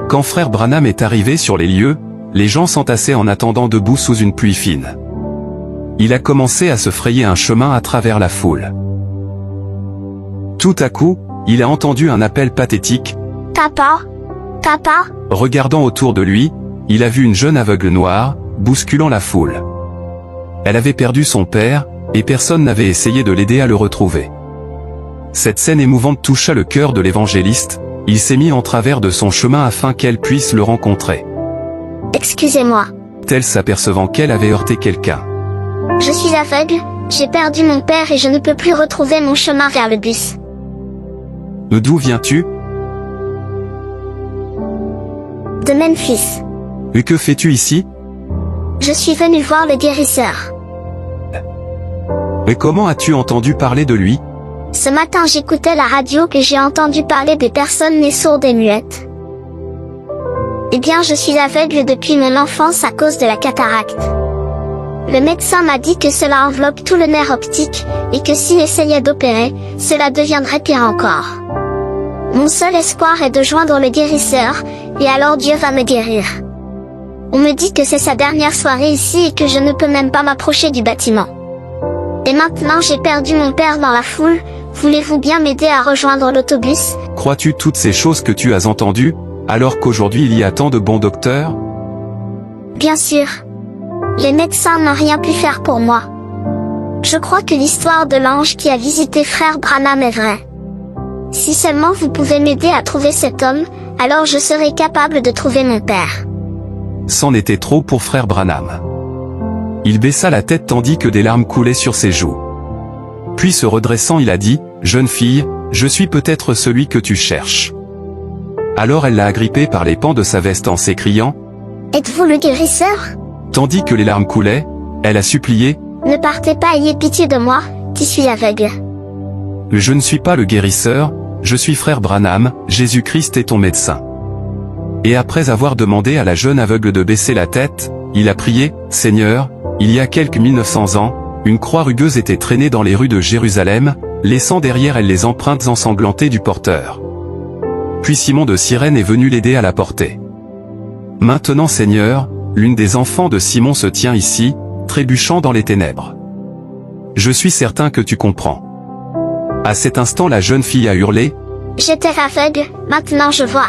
Quand frère Branham est arrivé sur les lieux, les gens s'entassaient en attendant debout sous une pluie fine. Il a commencé à se frayer un chemin à travers la foule. Tout à coup, il a entendu un appel pathétique. « Papa? Papa ?» Regardant autour de lui, il a vu une jeune aveugle noire, bousculant la foule. Elle avait perdu son père, et personne n'avait essayé de l'aider à le retrouver. Cette scène émouvante toucha le cœur de l'évangéliste, il s'est mis en travers de son chemin afin qu'elle puisse le rencontrer. « Excusez-moi. » Tel s'apercevant qu'elle avait heurté quelqu'un. « Je suis aveugle, j'ai perdu mon père et je ne peux plus retrouver mon chemin vers le bus. » « D'où viens-tu? » ?»« De Memphis. »« Et que fais-tu ici? » ?»« Je suis venu voir le guérisseur. » »« Et comment as-tu entendu parler de lui? » ?»« Ce matin j'écoutais la radio et j'ai entendu parler des personnes nées sourdes et muettes. » »« Eh bien je suis aveugle depuis mon enfance à cause de la cataracte. Le médecin m'a dit que cela enveloppe tout le nerf optique, et que s'il essayait d'opérer, cela deviendrait pire encore. Mon seul espoir est de joindre le guérisseur, et alors Dieu va me guérir. On me dit que c'est sa dernière soirée ici et que je ne peux même pas m'approcher du bâtiment. Et maintenant j'ai perdu mon père dans la foule, voulez-vous bien m'aider à rejoindre l'autobus? Crois-tu toutes ces choses que tu as entendues, alors qu'aujourd'hui il y a tant de bons docteurs? Bien sûr. Les médecins n'ont rien pu faire pour moi. Je crois que l'histoire de l'ange qui a visité frère Branham est vraie. Si seulement vous pouvez m'aider à trouver cet homme, alors je serai capable de trouver mon père. C'en était trop pour frère Branham. Il baissa la tête tandis que des larmes coulaient sur ses joues. Puis se redressant il a dit, « Jeune fille, je suis peut-être celui que tu cherches. » Alors elle l'a agrippé par les pans de sa veste en s'écriant, « Êtes-vous le guérisseur ?» Tandis que les larmes coulaient, elle a supplié, « Ne partez pas, ayez pitié de moi, qui suis aveugle. » « Je ne suis pas le guérisseur, je suis frère Branham, Jésus-Christ est ton médecin. » Et après avoir demandé à la jeune aveugle de baisser la tête, il a prié, « Seigneur, il y a quelques 1900 ans, une croix rugueuse était traînée dans les rues de Jérusalem, laissant derrière elle les empreintes ensanglantées du porteur. Puis Simon de Cyrène est venu l'aider à la porter. Maintenant Seigneur, l'une des enfants de Simon se tient ici, trébuchant dans les ténèbres. Je suis certain que tu comprends. » À cet instant la jeune fille a hurlé, « J'étais aveugle, maintenant je vois. »